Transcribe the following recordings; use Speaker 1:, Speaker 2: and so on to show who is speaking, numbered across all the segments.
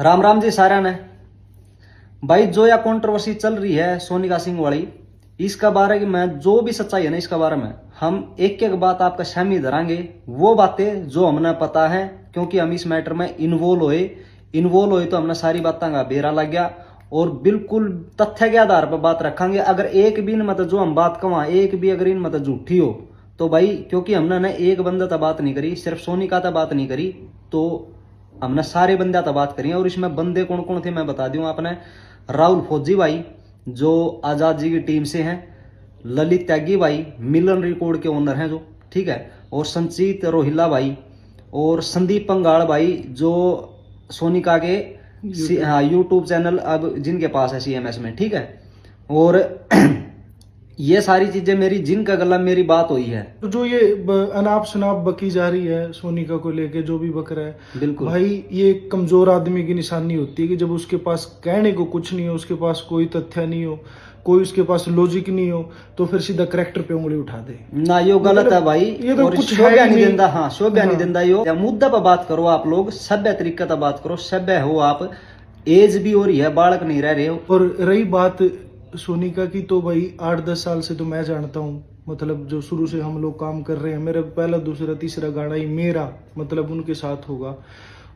Speaker 1: राम राम जी सारा ने भाई। जो या कंट्रोवर्सी चल रही है सोनिका सिंह वाली, इसका बारे में जो भी सच्चाई है ना, इसका बारे में हम एक एक बात आपका सामने धरांगे। वो बातें जो हमने पता है, क्योंकि हम इस मैटर में इन्वॉल्व हुए तो हमने सारी बातों का बेरा लग गया और बिल्कुल तथ्य के आधार पर बात रखेंगे। अगर एक भी मतलब जो हम बात कमा एक भी अगर इन मतलब झूठी हो तो भाई, क्योंकि हमने ना एक बंदा तो बात नहीं करी, सिर्फ सोनिका तो बात नहीं करी, तो हमने सारे बंदा तो बात करी। और इसमें बंदे कौन कौन थे मैं बता दूं आपने। राहुल फौजी भाई जो आजाद जी की टीम से हैं, ललित त्यागी भाई मिलन रिकॉर्ड के ओनर हैं जो, ठीक है, और संचित रोहिला भाई और संदीप पंगाड़ भाई जो सोनिका के हाँ यूट्यूब चैनल अब जिनके पास है सीएमएस में, ठीक है। और ये सारी चीजें मेरी जिनका गला मेरी बात हुई है।
Speaker 2: तो जो ये अनाप शनाप बकी जा रही है सोनिका को लेके, जो भी बक रहा है
Speaker 1: बिल्कुल
Speaker 2: भाई, ये कमजोर आदमी की निशानी होती है कि जब उसके पास कहने को कुछ नहीं हो, उसके पास कोई तथ्य नहीं हो, कोई उसके पास लॉजिक नहीं हो, तो फिर सीधा करेक्टर पे उंगली उठा दे
Speaker 1: ना। यो गलत है भाई,
Speaker 2: ये तो
Speaker 1: और
Speaker 2: कुछ
Speaker 1: शोभा
Speaker 2: है ही
Speaker 1: नहीं
Speaker 2: नहीं।
Speaker 1: देता। हाँ शोभा नहीं
Speaker 2: हाँ।
Speaker 1: देता। यो या मुद्दा पर बात करो आप लोग, सभ्य तरीके से बात करो, सभ्य हो आप। एज भी हो रही है, बालक नहीं रह रहे हो।
Speaker 2: और रही बात सोनिका की, तो भाई 8-10 साल से तो मैं जानता हूँ, मतलब जो शुरू से हम लोग काम कर रहे हैं, मेरा पहला दूसरा तीसरा गाना ही मेरा मतलब उनके साथ होगा।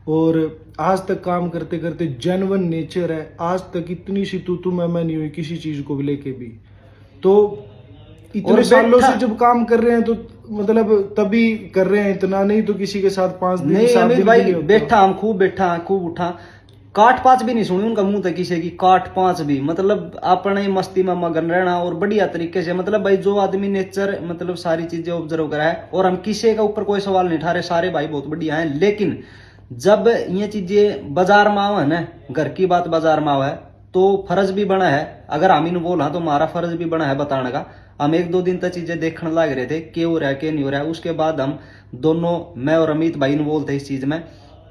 Speaker 2: और आज तक काम करते करते जेन्युइन नेचर है, आज तक इतनी सी तू मैं नहीं हुई किसी चीज को लेके भी। तो इतने सालों से जब काम कर रहे हैं तो मतलब तभी कर रहे हैं, इतना नहीं तो किसी के साथ 5 दिन
Speaker 1: नहीं
Speaker 2: 7
Speaker 1: अमित
Speaker 2: दिन
Speaker 1: भाई
Speaker 2: भी नहीं होता।
Speaker 1: बैठा हम खूब बैठा खूब उठा, काट पांच भी नहीं सुनी उनका मुंह तक किसी की, काट पांच भी। मतलब अपने मस्ती में मगन रहना और बढ़िया तरीके से, मतलब भाई जो आदमी नेचर मतलब सारी चीजें ऑब्जर्व करा है। और हम किसी के ऊपर कोई सवाल नहीं उठा रहे, सारे भाई बहुत बढ़िया हैं। लेकिन जब ये चीजें बाजार में आवा है ना, घर की बात बाजार में आवा है, तो फर्ज भी बना है। अगर हम इन बोला तो हमारा फर्ज भी बना है बताने का। हम 1-2 दिन तक चीजें देखने लग रहे थे के हो रहा है के नहीं हो रहा है। उसके बाद हम दोनों, मैं और अमित भाई इन्वॉल्व थे इस चीज में,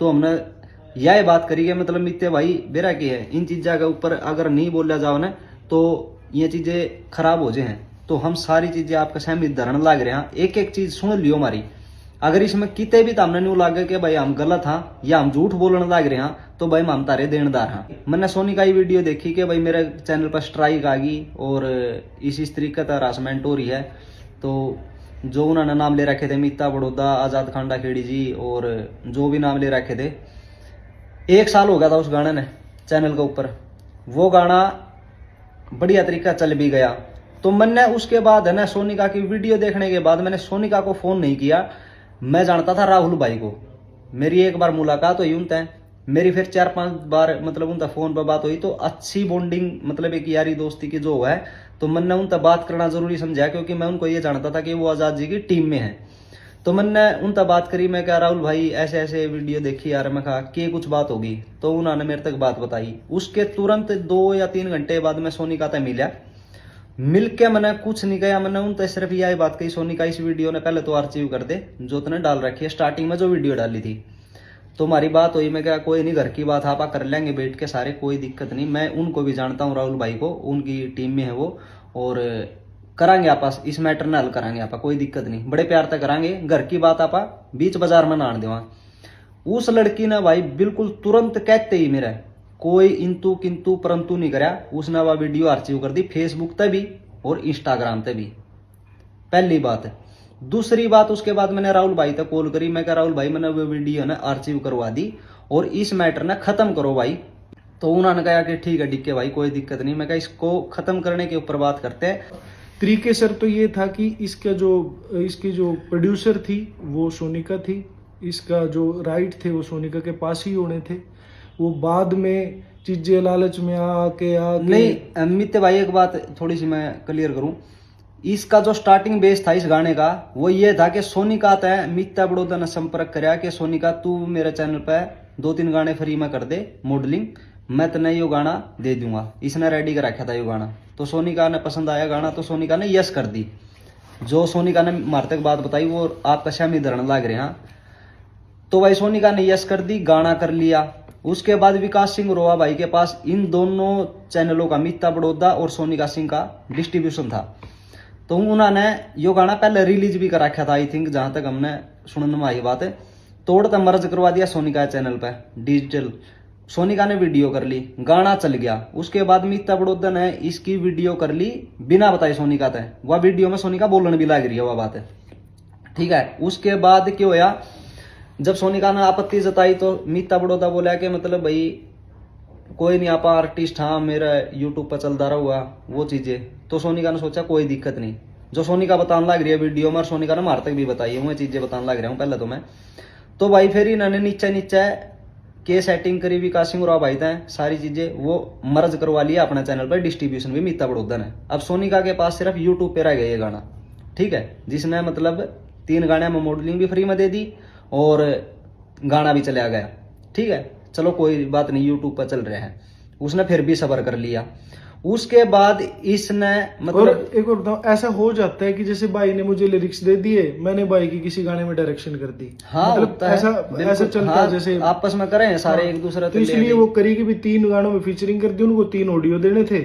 Speaker 1: तो हमने यह बात करी है। मतलब मित्ते भाई बेरा की है, इन चीज़ों के ऊपर अगर नहीं बोला जाओ ना तो ये चीज़ें खराब हो जाए। तो हम सारी चीज़ें आपके सामने धरण लाग रहे हैं, एक एक चीज़ सुन लियो हमारी। अगर इसमें किते भी हमने नहीं लागे कि भाई हम गलत हाँ या हम झूठ बोलने लाग रहे हैं, तो भाई हम तारे देनदार हाँ। मैंने सोनी का ही वीडियो देखी कि भाई मेरे चैनल पर स्ट्राइक आ गई और इस तरीके का हरासमेंट हो रही है। तो जो उन्होंने नाम ले रखे थे मीता बड़ौदा, आज़ाद खांडा खेड़ी जी और जो भी नाम ले रखे थे, 1 साल हो गया था उस गाने ने चैनल के ऊपर। वो गाना बढ़िया तरीका चल भी गया। तो मैंने उसके बाद है ना सोनिका की वीडियो देखने के बाद मैंने सोनिका को फोन नहीं किया, मैं जानता था राहुल भाई को। मेरी एक बार मुलाकात हुई उनसे, मेरी फिर 4-5 बार मतलब उनका फोन पर बात हुई। तो अच्छी बॉन्डिंग मतलब एक यारी दोस्ती की जो है, तो मैंने उनसे बात करना जरूरी समझा, क्योंकि मैं उनको ये जानता था कि वो आजाद जी की टीम में है। तो मैंने उनसे बात करी, मैं क्या राहुल भाई ऐसे ऐसे वीडियो देखी यार, मैं कहा कि कुछ बात होगी। तो उन्होंने मेरे तक बात बताई। उसके तुरंत 2 या 3 घंटे बाद मैं सोनिका से मिला। मिल के मैंने कुछ नहीं कहा, मैंने उनसे सिर्फ यही बात कही, सोनिका इस वीडियो ने पहले तो आर्चिव कर दे जो तूने डाल रखी है स्टार्टिंग में जो वीडियो डाली थी। तो हमारी बात हुई, मैं क्या कोई नहीं, घर की बात आप कर लेंगे बैठ के सारे, कोई दिक्कत नहीं। मैं उनको भी जानता हूँ राहुल भाई को, उनकी टीम में है वो, और करांगे आपस इस मैटर ने हल करांगे आपा, कोई दिक्कत नहीं, बड़े प्यार तक करांगे। घर की बात आपा बीच बाजार में ना आने देवा। उस लड़की ने भाई बिल्कुल तुरंत कहते ही मेरा कोई इंतु किंतु परंतु नहीं करा, उसने वह वीडियो आर्चिव कर दी फेसबुक पे भी और इंस्टाग्राम पे भी। पहली बात है। दूसरी बात, उसके बाद मैंने राहुल भाई तक कॉल करी, मैं कह राहुल भाई मैंने वो वीडियो ना आर्चिव करवा दी और इस मैटर ने खत्म करो भाई। तो उन्होंने कहा कि ठीक है डिक्के भाई कोई दिक्कत नहीं। मैं कहा इसको खत्म करने के ऊपर बात करते हैं।
Speaker 2: तरीके सर तो ये था कि इसकी जो प्रोड्यूसर थी वो सोनिका थी, इसका जो राइट थे वो सोनिका के पास ही होने थे। वो बाद में चीजें लालच में आके
Speaker 1: नहीं अमित भाई एक बात थोड़ी सी मैं क्लियर करूं, इसका जो स्टार्टिंग बेस था इस गाने का वो ये था कि सोनिका तय मीता बड़ौदा ने संपर्क कराया कि सोनिका तू मेरे चैनल पे 2-3 गाने फ्री में कर दे मॉडलिंग, मैं तने यो गाना दे दूंगा। इसने रेडी कर रखा था यो गाना। तो सोनिका ने पसंद आया गाना, तो सोनिका ने यस कर दी। जो सोनिका ने मार तक बात बताई वो आपका शामी धरण लाग रहे हैं। तो भाई सोनिका ने यस कर दी, गाना कर लिया। उसके बाद विकास सिंह रोआ भाई के पास इन दोनों चैनलों का, मीता बड़ौदा और सोनिका सिंह का डिस्ट्रीब्यूशन था। तो उन्होंने यो गाना पहले रिलीज भी कर रखा था आई थिंक, जहां तक हमने सुनने में आई बात है। तोड़ तो मर्ज करवा दिया सोनिका चैनल पे डिजिटल। सोनिका ने वीडियो कर ली, गाना चल गया। उसके बाद मीता बड़ौदा ने इसकी वीडियो कर ली बिना बताए सोनिका तय, वह वीडियो में सोनिका बोलने भी लग रही है, वह बात है, ठीक है। उसके बाद क्या होया, जब सोनिका ने आपत्ति जताई तो मीता बड़ौदा बोला कि मतलब भाई कोई नहीं, आप आर्टिस्ट, हाँ मेरा यूट्यूब पर चलता रहुआ वो चीजें। तो सोनिका ने सोचा कोई दिक्कत नहीं, जो सोनिका बताने लग रही है वीडियो में, और सोनिका ने मार तक भी बताई है, वो चीजें बताने लग रहा हूँ पहले तो मैं। तो भाई फिर इन्होंने नीचे नीचे के सेटिंग करी, विकास सिंह राव भाई थे, सारी चीजें वो मर्ज करवा लिया अपने चैनल पर, डिस्ट्रीब्यूशन भी मीता बड़ौदा ने। अब सोनिका के पास सिर्फ यूट्यूब पे रह गया ये गाना, ठीक है, जिसने मतलब 3 गाने में मॉडलिंग भी फ्री में दे दी और गाना भी चला गया, ठीक है। चलो कोई बात नहीं, यूट्यूब पर चल रहे हैं, उसने फिर भी सब्र कर लिया। उसके बाद इसने मतलब,
Speaker 2: और एक और बताऊं, ऐसा हो जाता है कि जैसे भाई ने मुझे लिरिक्स दे दिए, मैंने भाई की किसी गाने में डायरेक्शन कर दी,
Speaker 1: हाँ
Speaker 2: मतलब
Speaker 1: होता है,
Speaker 2: ऐसा
Speaker 1: बिल्कुल,
Speaker 2: ऐसा चलता
Speaker 1: हाँ,
Speaker 2: है जैसे
Speaker 1: आपस में करें सारे,
Speaker 2: हाँ,
Speaker 1: एक दूसरे
Speaker 2: तो इसलिए वो करी कि भी 3 गानों में फीचरिंग कर दी, उनको 3 ऑडियो देने थे।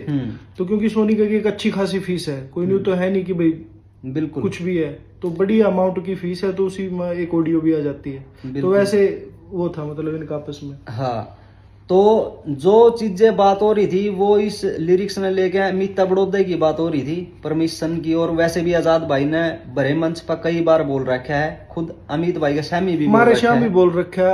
Speaker 2: तो क्योंकि सोनिका की एक अच्छी खासी फीस है, कोई नहीं तो है नहीं कि भाई
Speaker 1: बिल्कुल
Speaker 2: कुछ भी है, तो बड़ी अमाउंट की फीस है, तो उसी में एक ऑडियो भी आ जाती है। तो
Speaker 1: बिल्कुल।
Speaker 2: ऐसे वो था मतलब इनका आपस में।
Speaker 1: हाँ, तो जो चीजें बात हो रही थी वो इस लिरिक्स ने लेके मीता बड़ौदा की बात हो रही थी, परमिशन की। और वैसे भी आजाद भाई ने भरे मंच पर कई बार बोल रखा है, खुद अमित भाई का शामी भी
Speaker 2: हमारे श्याम भी बोल रखा,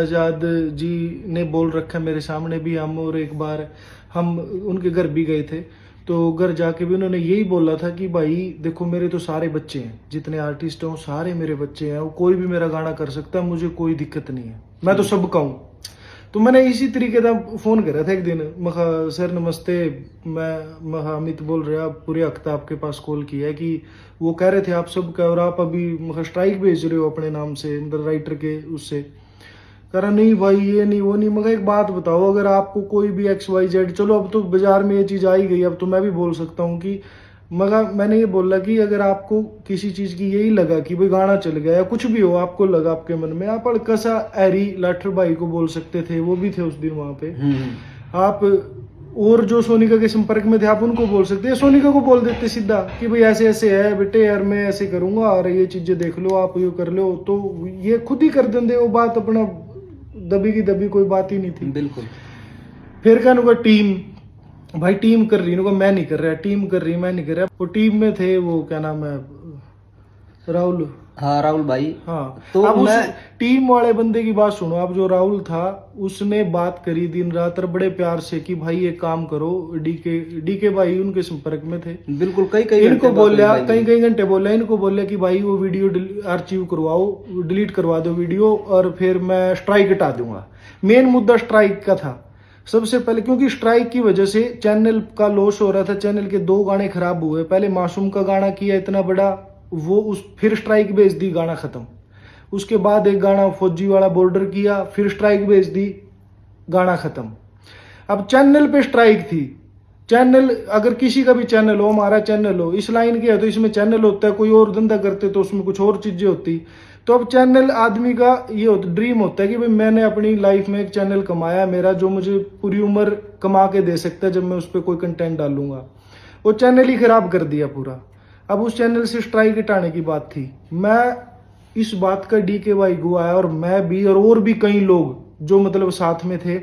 Speaker 2: आजाद जी ने बोल रखा मेरे सामने भी। हम और एक बार हम उनके घर भी गए थे, तो घर जाके भी उन्होंने यही बोला था कि भाई देखो मेरे तो सारे बच्चे हैं, जितने आर्टिस्ट हैं सारे मेरे बच्चे हैं, वो कोई भी मेरा गाना कर सकता है, मुझे कोई दिक्कत नहीं है, मैं तो सबका हूँ। तो मैंने इसी तरीके का फोन करा था एक दिन, मखा सर नमस्ते, मैं मखा अमित बोल रहा, पूरे वक्त आपके पास कॉल किया है कि वो कह रहे थे आप सबका, और आप अभी मखा स्ट्राइक भेज रहे हो अपने नाम से, मतलब राइटर के उससे। कह रहा नहीं भाई ये नहीं वो नहीं। मगर एक बात बताओ, अगर आपको कोई भी XYZ, चलो अब तो बाजार में ये चीज़ आई गई, अब तो मैं भी बोल सकता हूँ कि, मगर मैंने ये बोला कि अगर आपको किसी चीज़ की यही लगा कि भाई गाना चल गया या कुछ भी हो, आपको लगा आपके मन में, आप अड़कसा एरी लाठर भाई को बोल सकते थे, वो भी थे उस दिन वहाँ पे। आप और जो सोनिका के संपर्क में थे आप उनको बोल सकते हैं, सोनिका को बोल देते सीधा कि भाई ऐसे ऐसे है बेटे, यार मैं ऐसे करूँगा और ये चीज़ें देख लो, आप ये कर लो, तो ये खुद ही कर देंगे। वो बात अपना दबी की दबी कोई बात ही नहीं थी।
Speaker 1: बिल्कुल।
Speaker 2: फिर क्या नुका टीम, भाई टीम कर रही, नुका मैं नहीं कर रहा, टीम कर रही मैं नहीं कर रहा। वो टीम में थे वो क्या नाम है, राहुल,
Speaker 1: हाँ राहुल भाई।
Speaker 2: हाँ।
Speaker 1: तो
Speaker 2: अब उस
Speaker 1: मैं
Speaker 2: टीम वाले बंदे की बात सुनो, अब जो राहुल था उसने बात करी दिन रात और बड़े प्यार से कि भाई एक काम करो, डीके भाई उनके संपर्क में थे,
Speaker 1: बिल्कुल कई कई
Speaker 2: इनको
Speaker 1: घंटे
Speaker 2: बोलिया,
Speaker 1: बात हुई
Speaker 2: कई घंटे बोला, इनको बोला कि भाई वो वीडियो आर्चिव करवाओ, डिलीट करवा दो वीडियो, और फिर मैं स्ट्राइक हटा दूंगा। मेन मुद्दा स्ट्राइक का था सबसे पहले, क्योंकि स्ट्राइक की वजह से चैनल का लॉस हो रहा था, चैनल के 2 गाने खराब हुए। पहले मासूम का गाना किया इतना बड़ा, वो उस फिर स्ट्राइक भेज दी, गाना खत्म। उसके बाद एक गाना फौजी वाला बॉर्डर किया, फिर स्ट्राइक भेज दी, गाना खत्म। अब चैनल पे स्ट्राइक थी। चैनल, अगर किसी का भी चैनल हो, हमारा चैनल हो, इस लाइन के है तो इसमें चैनल होता है, कोई और धंधा करते तो उसमें कुछ और चीजें होती। तो अब चैनल आदमी का ये होता, ड्रीम होता है कि भाई मैंने अपनी लाइफ में एक चैनल कमाया मेरा, जो मुझे पूरी उम्र कमा के दे सकता है जब मैं उस पर कोई कंटेंट डालूंगा। वो चैनल ही खराब कर दिया पूरा। अब उस चैनल से स्ट्राइक हटाने की बात थी। मैं इस बात का डीके भाई को आया, और मैं भी और भी कई लोग जो मतलब साथ में थे,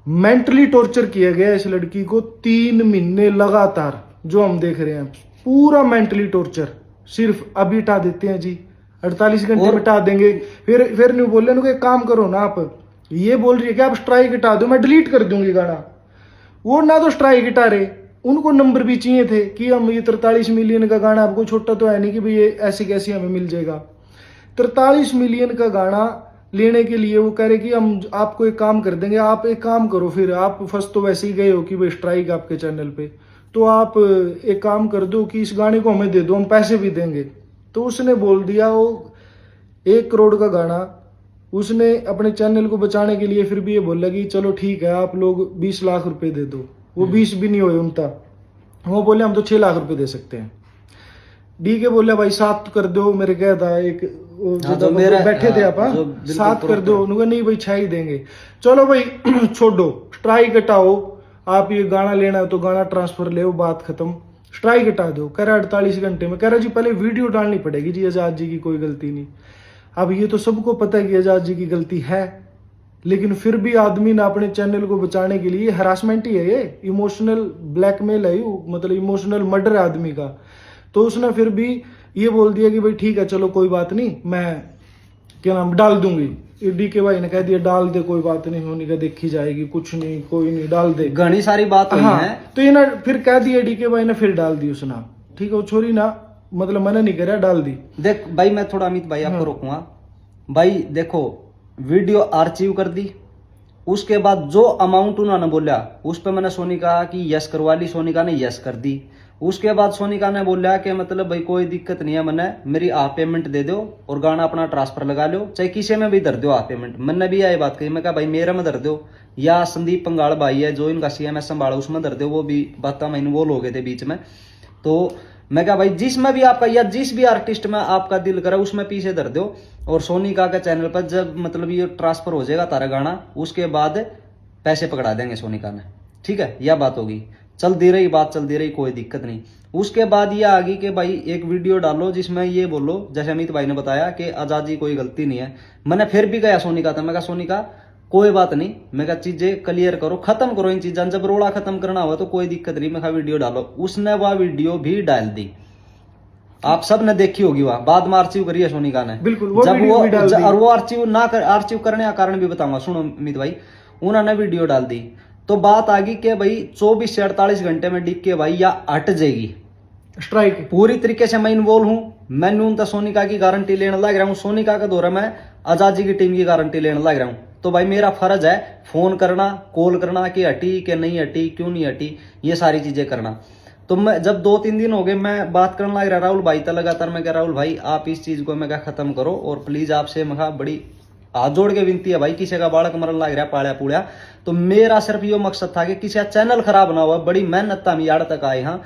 Speaker 2: मेंटली टॉर्चर किया गया इस लड़की को 3 महीने लगातार, जो हम देख रहे हैं पूरा मेंटली टॉर्चर। सिर्फ अभी हटा देते हैं जी, 48 घंटे में हटा देंगे, फिर नहीं बोले ना, एक काम करो ना, आप ये बोल रही है कि आप स्ट्राइक हटा दो, मैं डिलीट कर दूंगी गाना। वो ना तो स्ट्राइक हटा रहे, उनको नंबर भी चाहिए थे कि हम ये 43 मिलियन का गाना, आपको छोटा तो है नहीं कि भाई ये ऐसी कैसी हमें मिल जाएगा। 43 मिलियन का गाना लेने के लिए वो कह रहे कि हम आपको एक काम कर देंगे, आप एक काम करो, फिर आप फंस तो वैसे ही गए हो कि भाई स्ट्राइक आपके चैनल पे, तो आप एक काम कर दो कि इस गाने को हमें दे दो, हम पैसे भी देंगे। तो उसने बोल दिया, वो 1 करोड़ का गाना उसने अपने चैनल को बचाने के लिए फिर भी ये बोला कि चलो ठीक है आप लोग 20 लाख रुपए दे दो। वो 20 भी नहीं हुए उनका, वो बोले हम तो 6 लाख रुपए दे सकते हैं। डीके बोले भाई 7 कर दो, मेरे क्या था एक जो बैठे थे आप 7 कर दो, उन्होंने नहीं भाई 6 ही देंगे। चलो भाई छोड़ो, स्ट्राइक हटाओ, आप ये गाना लेना है तो गाना ट्रांसफर ले, बात खत्म, स्ट्राइक हटा दो। कह रहा 48 घंटे में, कह रहा जी पहले वीडियो डालनी पड़ेगी जी, आजाद जी की कोई गलती नहीं। अब ये तो सबको पता है कि आजाद जी की गलती है, लेकिन फिर भी आदमी ने अपने चैनल को बचाने के लिए, हरासमेंट ही है ये, इमोशनल ब्लैकमेल है ये, मतलब इमोशनल मर्डर है आदमी का। तो उसने फिर भी ये बोल दिया कि भाई ठीक है चलो कोई बात नहीं, मैं क्या नाम डाल दूंगी। डीके भाई ने कह दिया डाल दे, कोई बात नहीं, होने का देखी जाएगी, कुछ नहीं, कोई नहीं, डाल दे।
Speaker 1: घनी सारी बात हुई
Speaker 2: हाँ,
Speaker 1: है।
Speaker 2: तो ये ना फिर कह दिया डीके भाई ने, फिर डाल दी उसने। ठीक है, वो छोरी ना मतलब मना नहीं करा, डाल दी।
Speaker 1: देख भाई, मैं थोड़ा अमित भाई आपको रोकूंगा भाई। देखो, वीडियो आर्चिव कर दी, उसके बाद जो अमाउंट उन्होंने बोला उस पर मैंने सोनिका की यस करवा ली, सोनिका ने यस कर दी। उसके बाद सोनिका ने बोला कि मतलब भाई कोई दिक्कत नहीं है, मैंने मेरी आप पेमेंट दे दो और गाना अपना ट्रांसफर लगा लो, चाहे किसी में भी धर दो आप पेमेंट। मैंने भी यही बात कही, मैं कहा भाई मेरे में धर दो, या संदीप पंगाल भाई है जो इनका CMS संभाला उसमें धर दो, वो भी बात में इन्वॉल्व हो गए थे बीच में। तो मैं कहा भाई जिसमें भी आपका या जिस भी आर्टिस्ट में आपका दिल करे उसमें पीछे धर दो, और सोनिका के चैनल पर जब मतलब ये ट्रांसफर हो जाएगा तारा गाना, उसके बाद पैसे पकड़ा देंगे सोनिका ने। ठीक है, यह बात होगी। चलती रही बात, चलती रही, कोई दिक्कत नहीं। उसके बाद ये आ गई कि भाई एक वीडियो डालो जिसमें ये बोलो, जैसे अमित भाई ने बताया कि आजाद जी कोई गलती नहीं है। मैंने फिर भी गया सोनिका था, मैं कहा सोनिका कोई बात नहीं, मैं कहा चीजें क्लियर करो, खत्म करो इन चीजें, जब रोड़ा खत्म करना हुआ तो कोई दिक्कत नहीं, मैं कहा वीडियो डालो। उसने वह वीडियो भी डाल दी, आप सब ने देखी होगी, वहां बाद में आर्चिव करी है सोनिका ने।
Speaker 2: बिल्कुल, वो
Speaker 1: जब
Speaker 2: वीडियो भी डाल दी।
Speaker 1: और वो आर्चिव करने का कारण भी बताऊंगा, सुनो अमित भाई। उन्होंने वीडियो डाल दी तो बात आ गई कि भाई 24 से 48 घंटे में डीके भाई या हट जाएगी
Speaker 2: स्ट्राइक।
Speaker 1: पूरी तरीके से। मैं इन्वॉल्व हूं, मैं तो सोनिका की गारंटी लेने लग रहा हूं, सोनिका के दौरे में आजाद जी की टीम की गारंटी लेने लग रहा हूं। तो भाई मेरा फर्ज है फोन करना, कॉल करना कि हटी कि नहीं हटी, क्यों नहीं हटी, ये सारी चीजें करना। तो मैं जब 2-3 दिन हो गए मैं बात करने लग रहा राहुल भाई था लगातार, मैं कह राहुल भाई आप इस चीज को मैं क्या खत्म करो, और प्लीज आपसे मैं कहा बड़ी हाथ जोड़ के विनती है भाई, किसी का बालक मरन लग रहा पाड़ा पूड़ा। तो मेरा सिर्फ ये मकसद था कि किसी का चैनल खराब ना हुआ, बड़ी मेहनत था हम यार तक आए। हाँ,